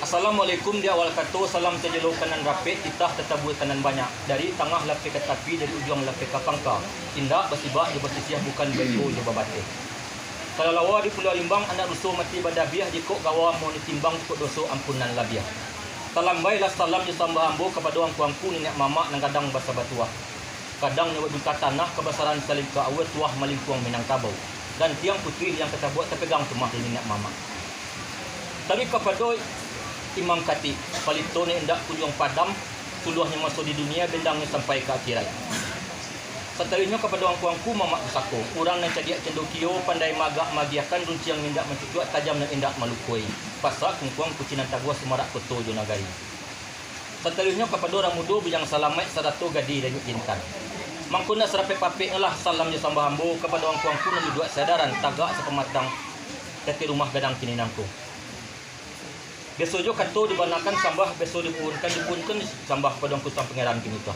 Assalamualaikum dia awal kata salam terjelur kanan rapid titah tetabur kanan banyak dari tengah lapik ke tapi dari ujung lapik ke pangka tindak bersibak di bersisiah bukan bego je babatik. Kalau lawa di Pulau Limbang anak rusuh mati badabiah jikok gawa mau ditimbang kok dosa ampunan labiah. Salam bailah salam je sambah ambo kepada orang kuangku nenek mamak nang kadang basa batuah. Kadang nyawat buka tanah kebesaran saling ke awet tuah malingkuang Minangkabau dan tiang putih yang kita buat terpegang tumah di nenek mamak. Tapi kepada Imam Khatib, palito ni hendak kunjung padam, suluhnya masuk di dunia, bendangnya sampai ke akhirat. Setelahnya kepada orang kuangku mamak besako, orang yang cadiak cendokio, pandai magak magiakan, runci yang hendak mencucuk, tajam dan hendak malukui. Pasak, kuang kucinan taguah semarak koto jonagari. Setelahnya kepada orang muda, bijang salamat, sadato gadi dan yukintan. Mangkuna serapik papik lah, salam je sambah ambo, kepada orang kuangku yang duduk sadaran, tagak sepematang, dari rumah gadang kini nangku. Besok jo kanto dibanakan sambah besok dipunkan sambah padang kusang pangeran kini tu.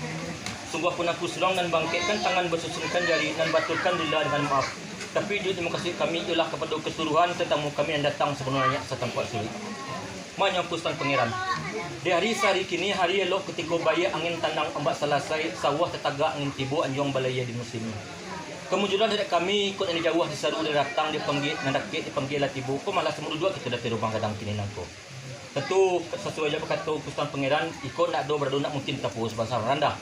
Sungguh pun aku serang dan bangkitkan tangan bersusunkan jari dan baturkan lillah dengan maaf. Tapi terima kasih kami ialah kepada keseluruhan tetamu kami yang datang sebenarnya setempat sulit. Manya kusang pangeran. Di hari sehari kini hari elok ketika bayar angin tandang ombak selesai sawah tetagak angin tibu anjung balaya di musim ini. Kemunculan dari kami ikut yang jauh disaru dia datang dipanggil nandakit dipanggil lah tibu. Kau malah semua dua kita datang rumah gadang kini nangko. Tentu sesuai je berkata Kustan Pangeran ikut nak do berado nak mungkin tapus bahasa rendah.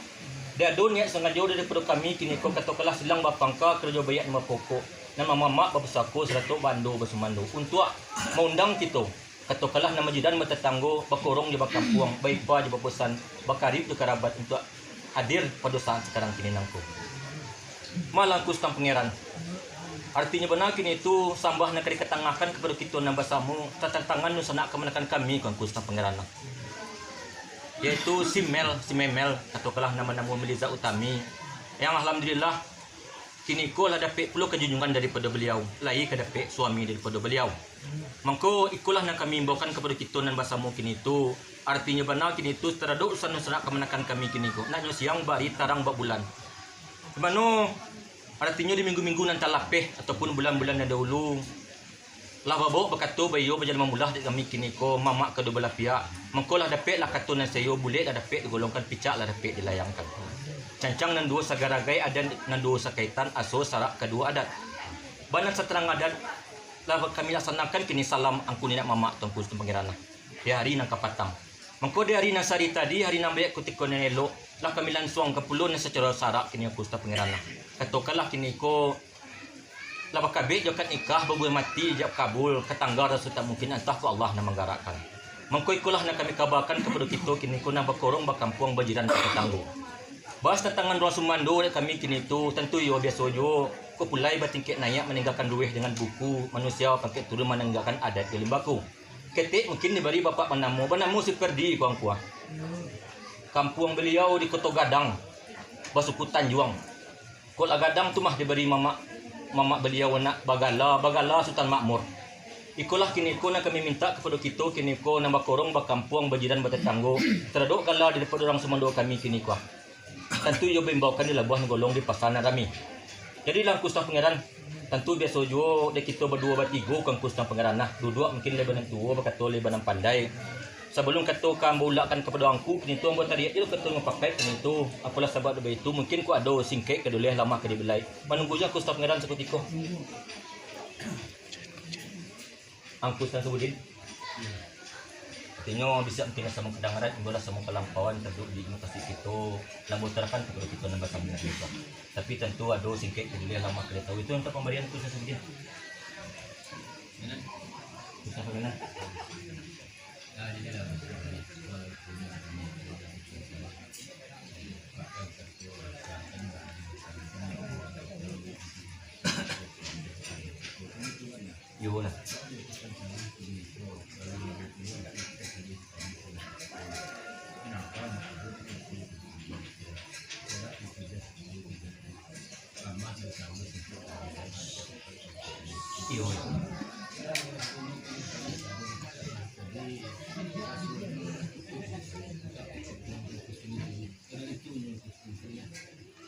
Dia do niat sengaja daripada kami kini kau kata kelas silang bapangka kerja bayat nama pokok nama mamak babesako seratuk bando bersemando untuk mengundang kita. Kata kelas nama jidan bertetanggo bakorong je bakampuang baik pa je bapesan bakarib je kerabat untuk hadir pada saat sekarang kini nangku. Malang Kustan Pangeran. Artinya benar kini itu sambah nak ketengahkan kepada kita nambah samu tangan nu senak kemenakan kami kan Kustan Pangeran. Yaitu si Memel atau kalah nama-nama Meliza Utami yang alhamdulillah kini ko lah dapat perlu kejunjungan daripada beliau, lai ke dapat suami daripada beliau. Mangko ikulah yang kami imbakan kepada kita nambah samu kini itu. Artinya benar kini itu teraduk usan nu senak kemenakan kami kini ko. Nak siang bari tarang bak bulan. Mano artinya di minggu-minggu nanti lapeh ataupun bulan-bulan yang dahulu lah babok berkata bayo berjalan memulah di kami kini ko mamak kedua belah pihak mengkolah dapat lah kata nan sayo boleh lah dapat digolongkan picak lah dapat dilayangkan cancang nan dua sagaragai ada nan dua sakaitan aso sarak kedua adat banan seterang adat lah kami laksanakan kini salam angku nenek mamak tengku pangeran di hari nang kapatang mengko di hari nasari tadi hari nang bayak kutik konen elok lah kami langsung ke pulun secara sarak kini aku sta pangeran katokalah kini ko lah bakabe jokat nikah babu mati jak kabul ketanggar rasa tak mungkin entah ku Allah nak menggarakan mengko ikulah nak kami kabarkan kepada kita kini ko nak bakorong bakampung bajiran tetanggo bahas tentang ruang sumando kami kini tu tentu yo biasa jo ko pulai batingkit naik meninggalkan duit dengan buku manusia pakai turun meninggalkan adat di limbaku ketik mungkin diberi bapak penamu si perdi kuang-kuang kampung beliau di Kota Gadang Basuku Tanjuang. Kol Gadang tu mah diberi mamak beliau nak bagala Sultan Makmur. Ikulah kini ko nak kami minta kepada kita kini ko nambah korong bakampung bajiran bertetanggo teraduk kala daripada orang semando kami kini ko. Tentu yo bimbaukan di labuah golong di pasana kami. Jadi lang Kustan Pangeran tentu biasa jo de kita berdua bertiga kan Kustan Pangeran nah duduk mungkin leban tua berkata leban pandai. Sebelum kata kamu ulakan kepada angku kini tu buat tadi itu kata ngapakai kini tu apalah sebab debay itu mungkin ku ada singkek keduleh lama ke dibelai menunggunya aku stop pangeran seperti ko angku san sebudin artinya bisa mungkin sama kedengaran imbalah sama kelampauan tentu di kasih kita lambu terapan kepada kita nambah sambil kita tapi tentu ada singkek keduleh lama ke tahu itu untuk pemberian ku san sebudin bisa bagaimana yo lah yo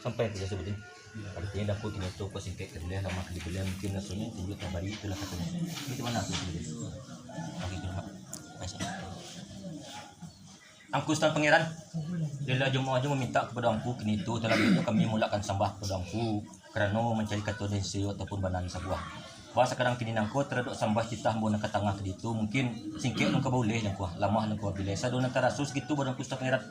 sampai tidak sebutin artinya dapur kini tu pasingkek kedua lama kali beliau mungkin nasunya tunjuk tabari itulah katanya itu mana aku tulis bagi cuma Angku Tuhan Pangeran, bila jemaah meminta kepada Angku kini itu telah itu kami mulakan sembah kepada Angku kerana mencari kata dan siu ataupun banan sebuah. Bah sekarang kini nangko teraduk sembah kita mbona ke tengah tadi itu mungkin singkit nangko boleh nangko lamah nangko bila sa dona tarasus gitu pada Angku Tuhan Pangeran.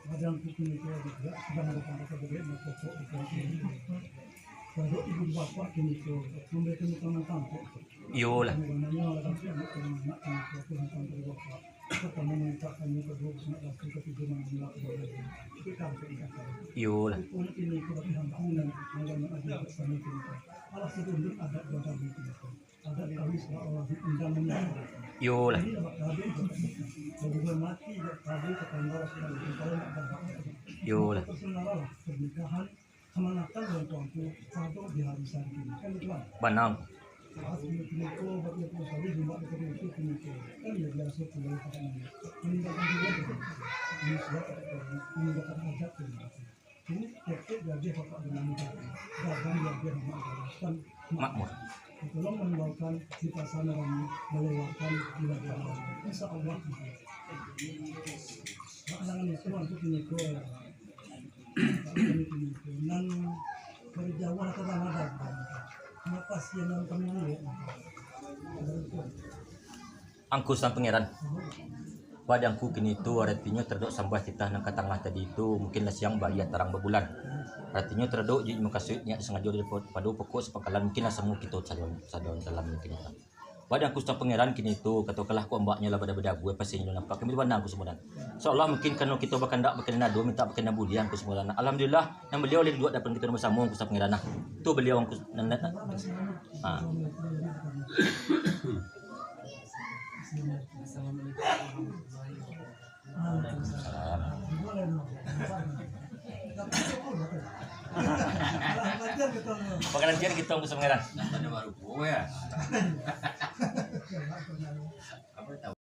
Kadang kita itu juga sedang ada pada pokok kalau ibu bapak kini itu mereka itu tampuk. Yo lah. Namanya orang tua anak itu tampuk bapak. Pertama minta kami kedua nak lakukan ketiga mana itu tampuk kita. Yo lah. Ini itu bagi hampunan yang ada bersama kita. Alas itu ada dalam itu. Ada kami seorang undang menyatakan. Yo lah. Yo lah. Pernikahan kemanatan dan tuanku satu di hari ini kan itu kan. Banang. Saat ini ko bagi aku sekali jumpa dengan itu ini kan ya biasa pulang ke sana. Meninggalkan juga ini sudah meninggalkan ajak ini tiap-tiap jadi bapak dengan dagang yang dia mengatakan Makmur. tolong meninggalkan kita sana dan melewatkan wilayah insya Allah maknanya itu untuk ini ko nan dari Jawa ke Ramadan kenapa sih yang kami lihat Angku Tuhan Pangeran. Padangku kini itu artinya terduk sambah kita nang katangah tadi itu mungkinlah siang bayar tarang berbulan. Artinya terduk jadi makasihnya sengaja daripada pokok sepakalan mungkinlah semua kita sadon dalam mungkin kita. Padangku Tuhan Pangeran kini itu katakanlah ku ambaknya lah beda-beda gue pasti nyo nampak kami pandang aku semua. Seolah mungkin kalau kita bahkan tak bahkan nado minta bahkan bulian ku semua. Alhamdulillah yang beliau oleh dua dapat kita bersama ku Tuhan Pangeran. Tu beliau angku Pakanan kian kita angku Tuhan Pangeran. Ada baru gue ya. Apa tahu?